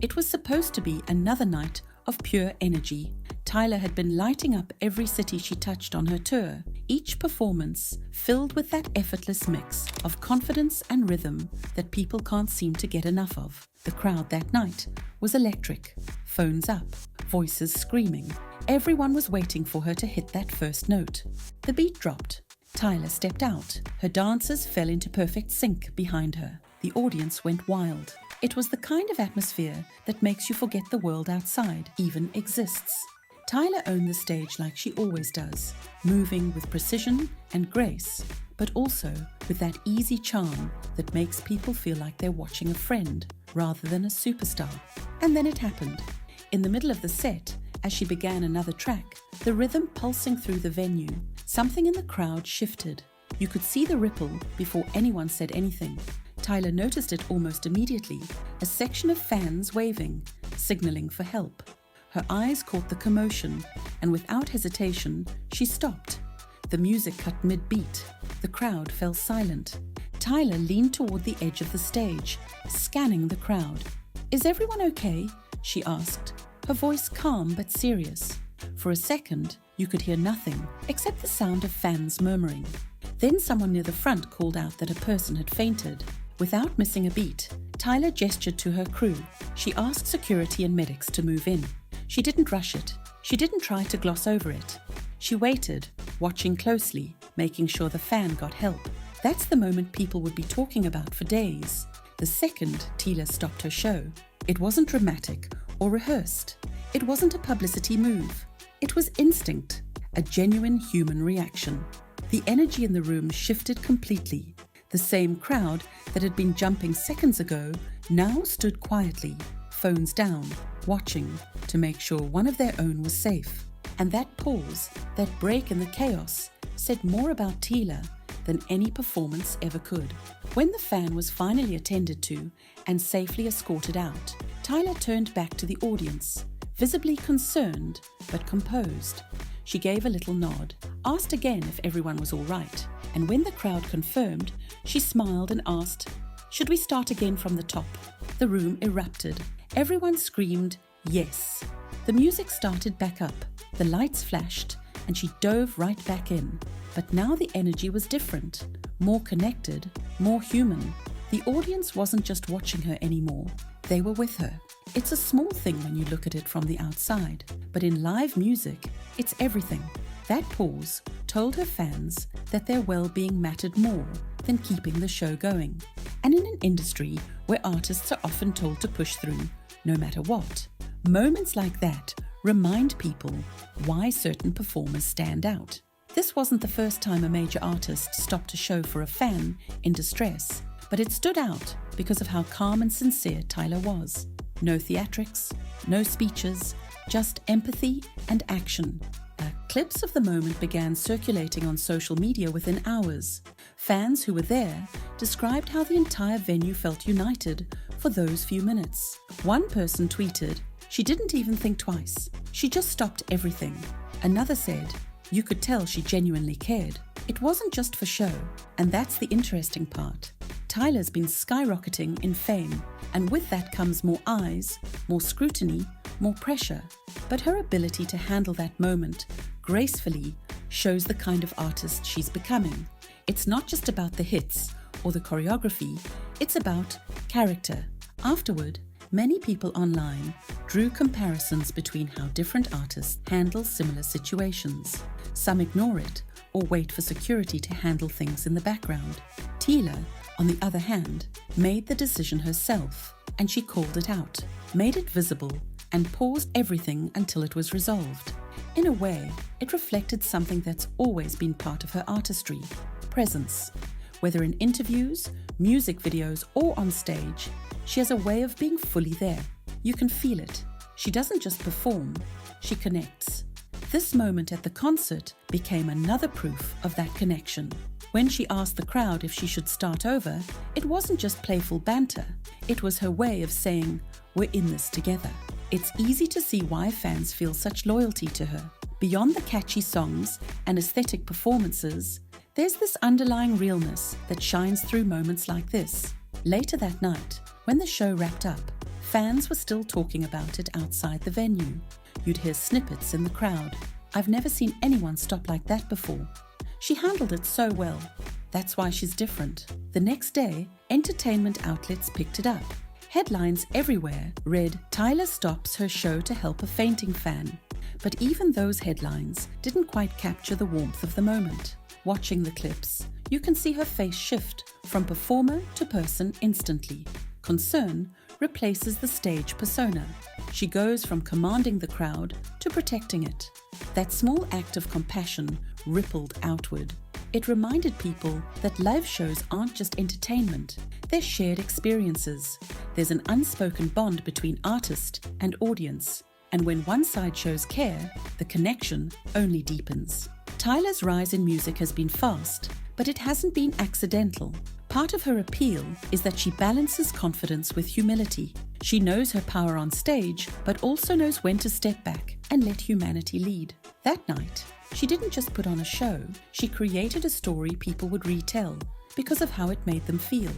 It was supposed to be another night of pure energy. Tyla had been lighting up every city she touched on her tour, each performance filled with that effortless mix of confidence and rhythm that people can't seem to get enough of. The crowd that night was electric, phones up, voices screaming. Everyone was waiting for her to hit that first note. The beat dropped. Tyla stepped out. Her dancers fell into perfect sync behind her. The audience went wild. It was the kind of atmosphere that makes you forget the world outside even exists. Tyla owned the stage like she always does, moving with precision and grace, but also with that easy charm that makes people feel like they're watching a friend rather than a superstar. And then it happened. In the middle of the set, as she began another track, the rhythm pulsing through the venue, something in the crowd shifted. You could see the ripple before anyone said anything. Tyla noticed it almost immediately, a section of fans waving, signaling for help. Her eyes caught the commotion, and without hesitation, she stopped. The music cut mid-beat. The crowd fell silent. Tyla leaned toward the edge of the stage, scanning the crowd. "Is everyone okay?" she asked, her voice calm but serious. For a second, you could hear nothing except the sound of fans murmuring. Then someone near the front called out that a person had fainted. Without missing a beat, Tyla gestured to her crew. She asked security and medics to move in. She didn't rush it. She didn't try to gloss over it. She waited, watching closely, making sure the fan got help. That's the moment people would be talking about for days. The second Tyla stopped her show, it wasn't dramatic or rehearsed. It wasn't a publicity move. It was instinct, a genuine human reaction. The energy in the room shifted completely. The same crowd that had been jumping seconds ago now stood quietly, phones down, watching to make sure one of their own was safe. And that pause, that break in the chaos, said more about Tyla than any performance ever could. When the fan was finally attended to and safely escorted out, Tyla turned back to the audience, visibly concerned but composed. She gave a little nod, asked again if everyone was all right, and when the crowd confirmed, she smiled and asked, "Should we start again from the top?" The room erupted. Everyone screamed, "Yes." The music started back up, the lights flashed, and she dove right back in. But now the energy was different, more connected, more human. The audience wasn't just watching her anymore, they were with her. It's a small thing when you look at it from the outside, but in live music, it's everything. That pause told her fans that their well-being mattered more than keeping the show going. And in an industry where artists are often told to push through, no matter what, moments like that remind people why certain performers stand out. This wasn't the first time a major artist stopped a show for a fan in distress, but it stood out because of how calm and sincere Tyla was. No theatrics, no speeches, just empathy and action. Clips of the moment began circulating on social media within hours. Fans who were there described how the entire venue felt united for those few minutes. One person tweeted, "She didn't even think twice. She just stopped everything." Another said, "You could tell she genuinely cared." It wasn't just for show, and that's the interesting part. Tyla's been skyrocketing in fame, and with that comes more eyes, more scrutiny, more pressure. But her ability to handle that moment gracefully shows the kind of artist she's becoming. It's not just about the hits or the choreography, it's about character. Afterward, many people online drew comparisons between how different artists handle similar situations. Some ignore it or wait for security to handle things in the background. Tyla, on the other hand, made the decision herself, and she called it out, made it visible, and paused everything until it was resolved. In a way, it reflected something that's always been part of her artistry: presence. Whether in interviews, music videos, or on stage, she has a way of being fully there. You can feel it. She doesn't just perform, she connects. This moment at the concert became another proof of that connection. When she asked the crowd if she should start over, it wasn't just playful banter. It was her way of saying, "We're in this together." It's easy to see why fans feel such loyalty to her. Beyond the catchy songs and aesthetic performances, there's this underlying realness that shines through moments like this. Later that night, when the show wrapped up, Fans were still talking about it outside the venue. You'd hear snippets in the crowd. "I've never seen anyone stop like that before. She handled it so well. That's why she's different." The next day, entertainment outlets picked it up. Headlines everywhere read, "Tyla stops her show to help a fainting fan." But even those headlines didn't quite capture the warmth of the moment. Watching the clips, you can see her face shift from performer to person instantly. Concern replaces the stage persona. She goes from commanding the crowd to protecting it. That small act of compassion rippled outward. It reminded people that live shows aren't just entertainment, they're shared experiences. There's an unspoken bond between artist and audience, and when one side shows care, the connection only deepens. Tyla's rise in music has been fast, but it hasn't been accidental. Part of her appeal is that she balances confidence with humility. She knows her power on stage, but also knows when to step back and let humanity lead. That night, she didn't just put on a show, she created a story people would retell because of how it made them feel.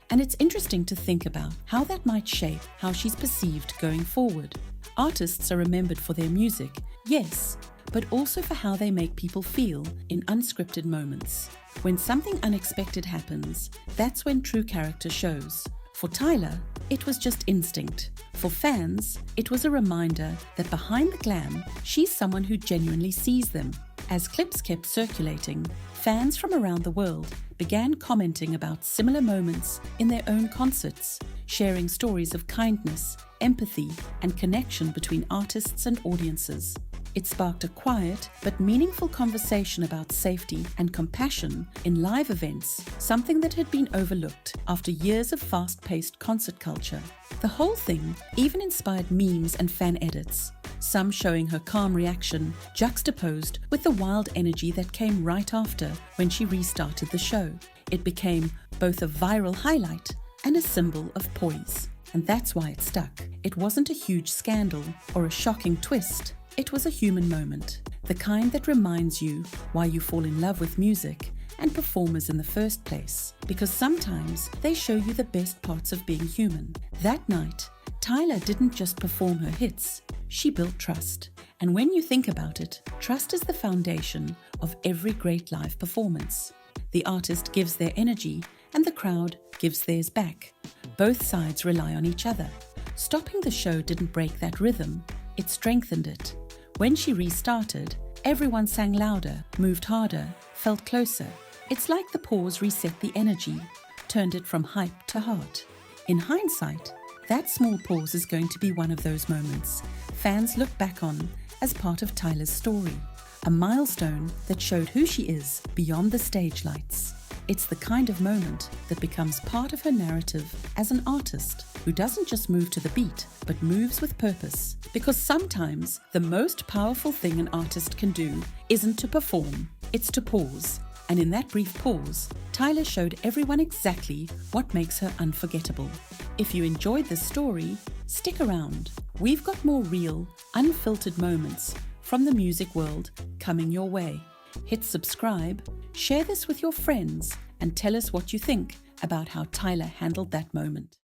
And it's interesting to think about how that might shape how she's perceived going forward. Artists are remembered for their music, yes, but also for how they make people feel in unscripted moments. When something unexpected happens, that's when true character shows. For Tyla, it was just instinct. For fans, it was a reminder that behind the glam, she's someone who genuinely sees them. As clips kept circulating, fans from around the world began commenting about similar moments in their own concerts, sharing stories of kindness, empathy, and connection between artists and audiences. It sparked a quiet but meaningful conversation about safety and compassion in live events, something that had been overlooked after years of fast-paced concert culture. The whole thing even inspired memes and fan edits, some showing her calm reaction juxtaposed with the wild energy that came right after when she restarted the show. It became both a viral highlight and a symbol of poise. And that's why it stuck. It wasn't a huge scandal or a shocking twist. It was a human moment, the kind that reminds you why you fall in love with music and performers in the first place, because sometimes they show you the best parts of being human. That night, Tyla didn't just perform her hits, she built trust. And when you think about it, trust is the foundation of every great live performance. The artist gives their energy and the crowd gives theirs back. Both sides rely on each other. Stopping the show didn't break that rhythm, it strengthened it. When she restarted, everyone sang louder, moved harder, felt closer. It's like the pause reset the energy, turned it from hype to heart. In hindsight, that small pause is going to be one of those moments fans look back on as part of Tyla's story, a milestone that showed who she is beyond the stage lights. It's the kind of moment that becomes part of her narrative as an artist who doesn't just move to the beat, but moves with purpose. Because sometimes the most powerful thing an artist can do isn't to perform, it's to pause. And in that brief pause, Tyla showed everyone exactly what makes her unforgettable. If you enjoyed this story, stick around. We've got more real, unfiltered moments from the music world coming your way. Hit subscribe, share this with your friends, and tell us what you think about how Tyla handled that moment.